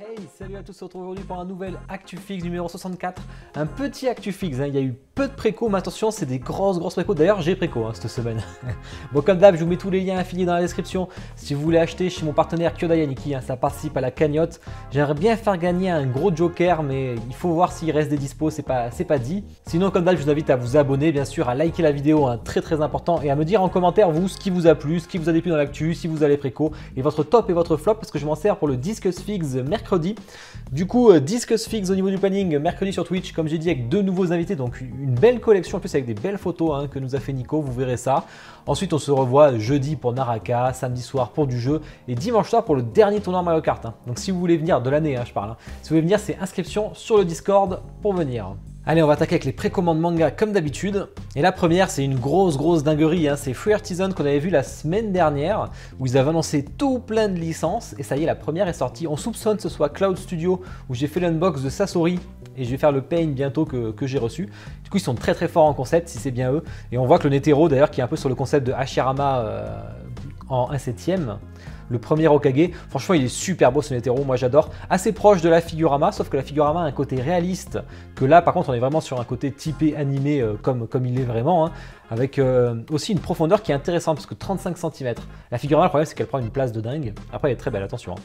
Hey, salut à tous, on se retrouve aujourd'hui pour un nouvel ActuFix numéro 64. Un petit ActuFix, il y a eu peu de préco, mais attention, c'est des grosses préco. D'ailleurs, j'ai préco cette semaine. Bon, comme d'hab, je vous mets tous les liens affiliés dans la description. Si vous voulez acheter chez mon partenaire Kyodai Aniki, ça participe à la cagnotte. J'aimerais bien faire gagner un gros joker, mais il faut voir s'il reste des dispos, c'est pas dit. Sinon, comme d'hab, je vous invite à vous abonner, bien sûr, à liker la vidéo, très important, et à me dire en commentaire, vous, ce qui vous a plu, ce qui vous a déplu dans l'actu, si vous allez préco, et votre top et votre flop, parce que je m'en sers pour le Discus Fix mercredi. Du coup, Discus Fix au niveau du planning, mercredi sur Twitch, comme j'ai dit, avec deux nouveaux invités, donc une belle collection, en plus avec des belles photos que nous a fait Nico, vous verrez ça. Ensuite, on se revoit jeudi pour Naraka, samedi soir pour du jeu, et dimanche soir pour le dernier tournoi Mario Kart. Donc si vous voulez venir, de l'année je parle, si vous voulez venir, c'est inscription sur le Discord pour venir. Allez, on va attaquer avec les précommandes manga comme d'habitude. Et la première, c'est une grosse dinguerie. C'est Free Artisan qu'on avait vu la semaine dernière, où ils avaient annoncé tout plein de licences. Et ça y est, la première est sortie. On soupçonne que ce soit Cloud Studio, où j'ai fait l'unbox de Sasori. Et je vais faire le Pain bientôt que j'ai reçu. Du coup, ils sont très forts en concept, si c'est bien eux. Et on voit que le Netero, d'ailleurs, qui est un peu sur le concept de Hashirama en 1/7. Le premier Hokage, franchement il est super beau ce Netero, moi j'adore. Assez proche de la Figurama, sauf que la Figurama a un côté réaliste, que là par contre on est vraiment sur un côté typé animé comme il est vraiment, avec aussi une profondeur qui est intéressante, parce que 35 cm. La Figurama, le problème c'est qu'elle prend une place de dingue, après elle est très belle, attention.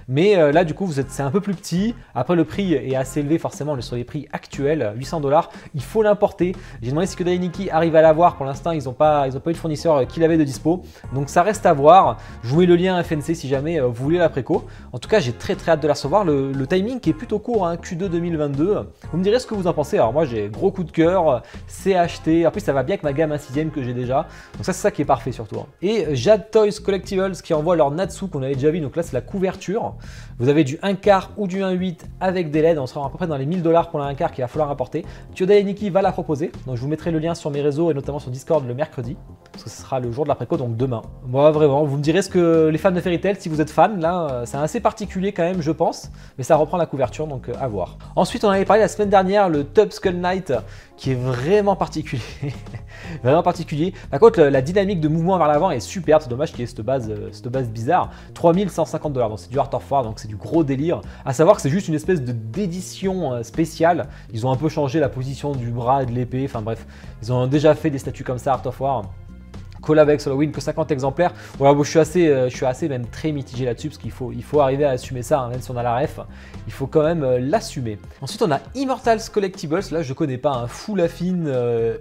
Mais là du coup c'est un peu plus petit, après le prix est assez élevé forcément sur les prix actuels, 800 $, il faut l'importer. J'ai demandé si Kyodai Aniki arrive à l'avoir, pour l'instant ils n'ont pas eu de fournisseur qui l'avait de dispo, donc ça reste à voir. Jouez le lien FNC si jamais vous voulez la préco. En tout cas, j'ai très hâte de la recevoir. Le timing qui est plutôt court, Q2 2022. Vous me direz ce que vous en pensez. Alors moi, j'ai gros coup de cœur, c'est acheté. En plus, ça va bien avec ma gamme 1/6 que j'ai déjà. Donc ça, c'est ça qui est parfait surtout. Et Jade Toys Collectibles qui envoie leur Natsu qu'on avait déjà vu. Donc là, c'est la couverture. Vous avez du 1/4 ou du 1/8 avec des LED. On sera à peu près dans les 1000 $ pour la 1/4 qu'il va falloir apporter. Kyodai Aniki va la proposer. Donc je vous mettrai le lien sur mes réseaux et notamment sur Discord le mercredi. Parce que ce sera le jour de la préco, donc demain. Moi, vraiment, vous me direz ce que les fans de Fairy Tail, si vous êtes fan, là, c'est assez particulier quand même, je pense. Mais ça reprend la couverture, donc à voir. Ensuite, on avait parlé la semaine dernière, le Tub Skull Knight, qui est vraiment particulier. Vraiment particulier. Par contre, la dynamique de mouvement vers l'avant est superbe. C'est dommage qu'il y ait cette base bizarre. 3150 $. Donc c'est du Art of War, donc c'est du gros délire. À savoir que c'est juste une espèce d'édition spéciale. Ils ont un peu changé la position du bras et de l'épée. Enfin bref, ils ont déjà fait des statues comme ça, Art of War. Collab avec Halloween, que 50 exemplaires. Voilà, bon, je suis assez même très mitigé là-dessus, parce qu'il faut arriver à assumer ça, même si on a la ref, il faut quand même l'assumer. Ensuite, on a Immortals Collectibles. Là, je connais pas, fou la fine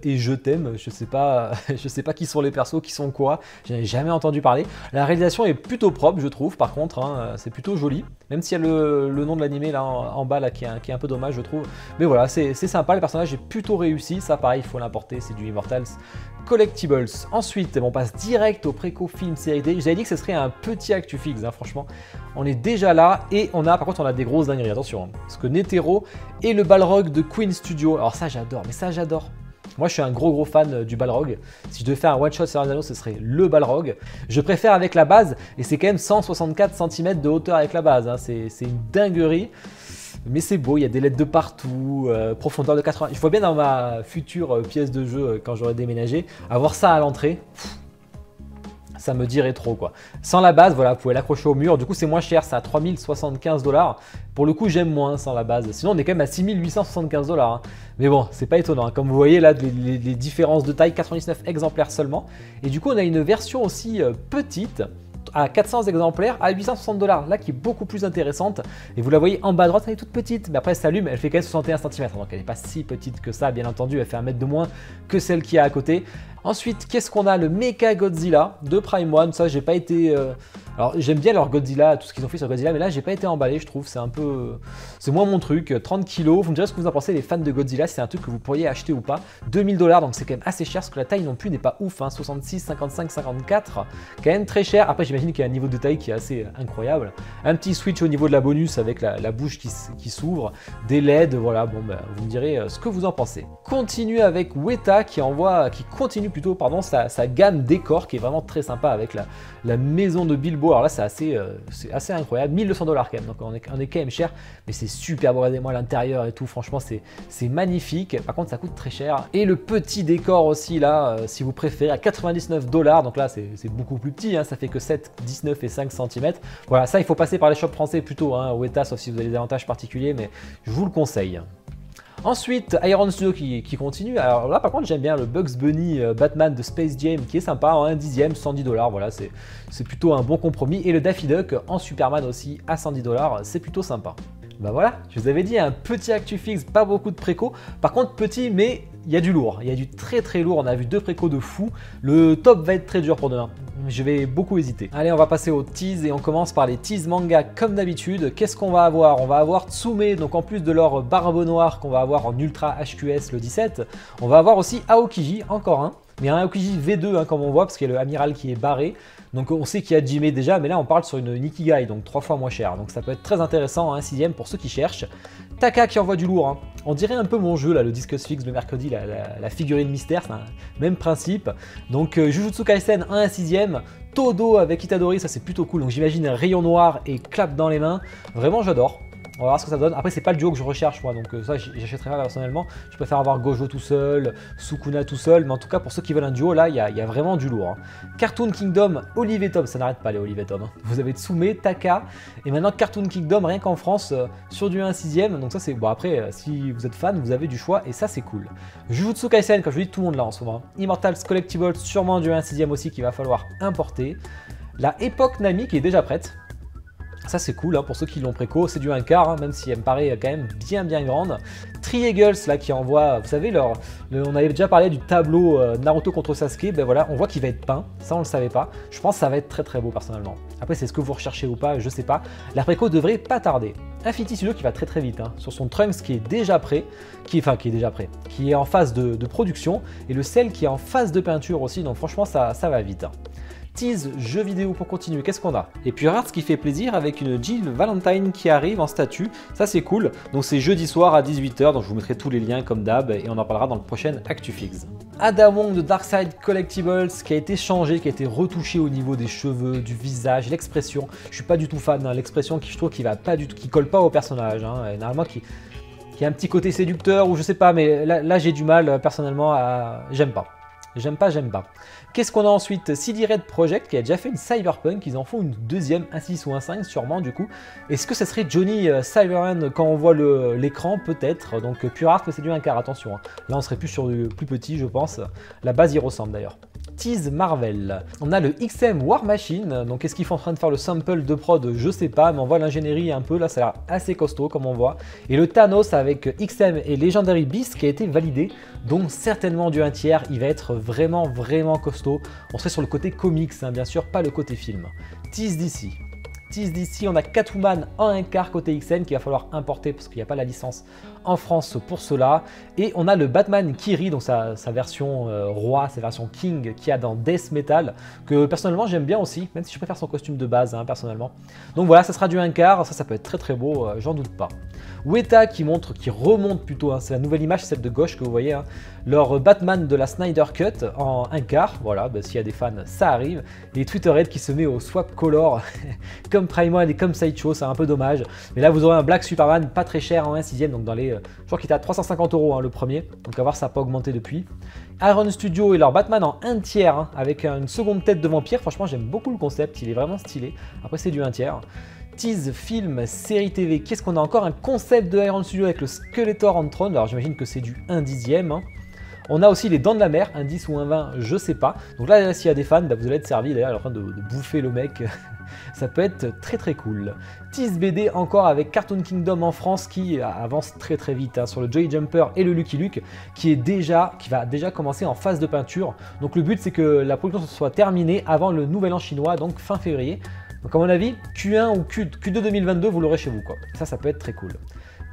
et je t'aime. Je sais pas qui sont les persos, qui sont quoi. J'en ai jamais entendu parler. La réalisation est plutôt propre, je trouve. Par contre, c'est plutôt joli. Même s'il y a le nom de l'animé là en bas là qui est un peu dommage, je trouve. Mais voilà, c'est sympa. Le personnage est plutôt réussi. Ça, pareil, il faut l'importer. C'est du Immortals Collectibles. Ensuite, on passe direct au préco film série D. J'avais dit que ce serait un petit ActuFix, franchement. On est déjà là et par contre, on a des grosses dingueries. Attention, parce que Netero et le Balrog de Queen Studio. Alors ça, j'adore, mais ça, j'adore. Moi, je suis un gros fan du Balrog. Si je devais faire un one-shot sur Nano, ce serait le Balrog. Je préfère avec la base, et c'est quand même 164 cm de hauteur avec la base. C'est une dinguerie. Mais c'est beau, il y a des LED de partout, profondeur de 80. Je vois bien dans ma future pièce de jeu, quand j'aurai déménagé, avoir ça à l'entrée. Ça me dirait trop quoi. Sans la base, voilà, vous pouvez l'accrocher au mur. Du coup, c'est moins cher, c'est à 3075 $. Pour le coup, j'aime moins sans la base. Sinon, on est quand même à 6875 $. Mais bon, c'est pas étonnant. Comme vous voyez là, les différences de taille, 99 exemplaires seulement. Et du coup, on a une version aussi petite, à 400 exemplaires à 860 $, là qui est beaucoup plus intéressante. Et vous la voyez en bas à droite, elle est toute petite, mais après elle s'allume, elle fait quand même 61 cm, donc elle n'est pas si petite que ça, bien entendu, elle fait 1 mètre de moins que celle qui est à côté. Ensuite, qu'est-ce qu'on a? Le Mecha Godzilla de Prime One. Ça, j'ai pas été... Alors, j'aime bien leur Godzilla, tout ce qu'ils ont fait sur Godzilla, mais là, j'ai pas été emballé, je trouve. C'est un peu... C'est moins mon truc. 30 kg. Vous me direz ce que vous en pensez, les fans de Godzilla, c'est un truc que vous pourriez acheter ou pas. 2000 $, donc c'est quand même assez cher, parce que la taille non plus n'est pas ouf. 66, 55, 54. Quand même très cher. Après, j'imagine qu'il y a un niveau de taille qui est assez incroyable. Un petit switch au niveau de la bonus avec la bouche qui s'ouvre. Des LED, voilà. Bon, ben, vous me direz ce que vous en pensez. Continue avec Weta qui continue sa gamme décor qui est vraiment très sympa avec la maison de Bilbo beau. Alors là, c'est assez incroyable. 1200 $ quand même. Donc on est quand même cher. Mais c'est super beau. Regardez-moi à l'intérieur et tout. Franchement, c'est magnifique. Par contre, ça coûte très cher. Et le petit décor aussi, là, si vous préférez, à 99 $. Donc là, c'est beaucoup plus petit. Hein, ça fait que 7, 19 et 5 cm. Voilà, ça, il faut passer par les shops français plutôt. Hein, Weta, sauf si vous avez des avantages particuliers. Mais je vous le conseille. Ensuite, Iron Studio qui continue. Alors là, par contre, j'aime bien le Bugs Bunny Batman de Space Jam qui est sympa en 1/10, 110 $. Voilà, c'est plutôt un bon compromis. Et le Daffy Duck en Superman aussi à 110 $, c'est plutôt sympa. Bah voilà, je vous avais dit, un petit actu fixe, pas beaucoup de préco. Par contre, petit, mais il y a du lourd. Il y a du très très lourd. On a vu 2 précos de fou. Le top va être très dur pour demain. Je vais beaucoup hésiter. Allez, on va passer aux teas et on commence par les teas manga comme d'habitude. Qu'est-ce qu'on va avoir? On va avoir Tsume, donc en plus de leur barbe noire qu'on va avoir en Ultra HQS le 17, on va avoir aussi Aokiji, encore un. Mais un Aokiji V2 hein, comme on voit, parce qu'il y a le amiral qui est barré. Donc on sait qu'il y a Jimé déjà, mais là on parle sur une Nikigai, donc 3 fois moins cher. Donc ça peut être très intéressant, un 6ème pour ceux qui cherchent. Taka qui envoie du lourd, hein. On dirait un peu mon jeu, là, le Discus Fix le mercredi, la figurine mystère, c'est un même principe. Donc Jujutsu Kaisen en 1/6ème. Todo avec Itadori, ça c'est plutôt cool. Donc j'imagine un rayon noir et clap dans les mains. Vraiment j'adore. On va voir ce que ça donne. Après, c'est pas le duo que je recherche moi, donc ça j'achèterai pas personnellement. Je préfère avoir Gojo tout seul, Sukuna tout seul, mais en tout cas pour ceux qui veulent un duo, là il y a vraiment du lourd. Hein. Cartoon Kingdom, Olive et Tom, ça n'arrête pas les Olive et Tom. Hein. Vous avez Tsume, Taka, et maintenant Cartoon Kingdom, rien qu'en France, sur du 1/6ème. Donc ça c'est bon. Après, si vous êtes fan, vous avez du choix et ça c'est cool. Jujutsu Kaisen, comme je vous dis, tout le monde là en ce moment. Immortals Collectibles, sûrement du 1/6ème aussi qu'il va falloir importer. La Époque Nami qui est déjà prête. Ça c'est cool hein, pour ceux qui l'ont préco, c'est du 1/4, hein, même si elle me paraît quand même bien grande. Tri-Eagles là qui envoie, vous savez, on avait déjà parlé du tableau Naruto contre Sasuke, ben voilà, on voit qu'il va être peint, ça on le savait pas. Je pense que ça va être très beau personnellement. Après c'est ce que vous recherchez ou pas, je sais pas. La préco devrait pas tarder. Infinity Studio qui va très vite, hein, sur son Trunks qui est déjà prêt, qui est en phase de production, et le Cell qui est en phase de peinture aussi, donc franchement ça va vite. Hein. Tease jeux vidéo pour continuer, qu'est-ce qu'on a? Et puis Rare, ce qui fait plaisir avec une Jill Valentine qui arrive en statut, ça c'est cool. Donc c'est jeudi soir à 18 h, donc je vous mettrai tous les liens comme d'hab et on en parlera dans le prochain ActuFix. Ada Wong de Darkside Collectibles qui a été changé, qui a été retouché au niveau des cheveux, du visage, l'expression. Je suis pas du tout fan, hein, l'expression qui je trouve qui va pas du tout, qui colle pas au personnage, hein, et normalement qui a un petit côté séducteur ou je sais pas, mais là j'ai du mal personnellement à... J'aime pas. J'aime pas. Qu'est-ce qu'on a ensuite? CD Red Project qui a déjà fait une Cyberpunk, ils en font une deuxième, un 6 ou un 5 sûrement du coup. Est-ce que ça serait Johnny Silverhand quand on voit l'écran? Peut-être, donc pure art, mais c'est du 1/4, attention. Hein. Là on serait plus sur du plus petit je pense, la base y ressemble d'ailleurs. Tease Marvel. On a le XM War Machine, donc est-ce qu'ils sont en train de faire le sample de prod? Je sais pas, mais on voit l'ingénierie un peu, là ça a l'air assez costaud comme on voit. Et le Thanos avec XM et Legendary Beast qui a été validé, donc certainement du 1/3, il va être vraiment costaud. On serait sur le côté comics, hein, bien sûr, pas le côté film. Tease DC. On a Catwoman en 1/4 côté XM qu'il va falloir importer parce qu'il n'y a pas la licence en France pour cela. Et on a le Batman Kiri, donc sa version roi, sa version King qu'il y a dans Death Metal, que personnellement j'aime bien aussi, même si je préfère son costume de base hein, personnellement. Donc voilà, ça sera du 1/4, ça peut être très beau, j'en doute pas. Weta qui remonte plutôt, hein, c'est la nouvelle image, celle de gauche que vous voyez, hein, leur Batman de la Snyder Cut en 1/4, voilà, bah, s'il y a des fans, ça arrive. Et Twitterhead qui se met au swap color comme Primal et comme Sideshow, c'est un peu dommage. Mais là vous aurez un Black Superman pas très cher en 1/6ème, donc dans les, je crois qu'il était à 350 € hein, le premier, donc à voir ça n'a pas augmenté depuis. Iron Studio et leur Batman en 1/3 hein, avec une seconde tête de vampire, franchement j'aime beaucoup le concept, il est vraiment stylé. Après c'est du 1/3. Tease, film, série TV, qu'est-ce qu'on a encore? Un concept de Iron Studio avec le Skeletor on Throne, alors j'imagine que c'est du 1/10ème. Hein. On a aussi les Dents de la Mer, un 10 ou un 20, je sais pas. Donc là, s'il y a des fans, bah, vous allez être servi d'ailleurs, en train de bouffer le mec. Ça peut être très cool. Tease BD encore avec Cartoon Kingdom en France qui avance très vite hein, sur le Joy Jumper et le Lucky Luke qui va déjà commencer en phase de peinture. Donc le but c'est que la production soit terminée avant le nouvel an chinois, donc fin février. Donc à mon avis, Q1 ou Q2 2022, vous l'aurez chez vous quoi. Ça peut être très cool.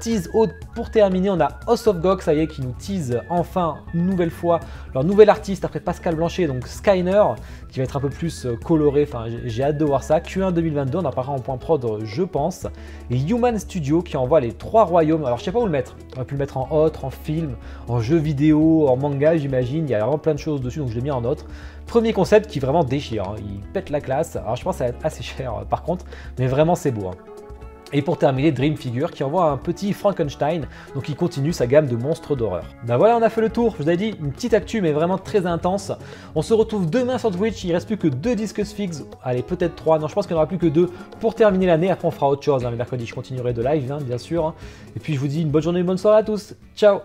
tease haute pour terminer, on a House of GOG, ça y est, qui nous tease enfin une nouvelle fois leur nouvel artiste après Pascal Blanchet, donc Skyner, qui va être un peu plus coloré, enfin j'ai hâte de voir ça. Q1 2022, on en parlera en point prod je pense. Et Human Studio qui envoie les 3 royaumes, alors je sais pas où le mettre, on aurait pu le mettre en autre, en film, en jeu vidéo, en manga j'imagine, il y a vraiment plein de choses dessus donc je l'ai mis en autre. Premier concept qui vraiment déchire, hein. Il pète la classe, alors je pense que ça va être assez cher par contre, mais vraiment c'est beau. Hein. Et pour terminer, Dream Figure qui envoie un petit Frankenstein, donc il continue sa gamme de monstres d'horreur. Ben voilà, on a fait le tour, je vous avais dit, une petite actu mais vraiment très intense. On se retrouve demain sur Twitch, il ne reste plus que 2 disques fixes, allez peut-être 3, non je pense qu'il n'y en aura plus que 2 pour terminer l'année, après on fera autre chose, hein. Le mercredi je continuerai de live, hein, bien sûr. Et puis je vous dis une bonne journée, une bonne soirée à tous, ciao.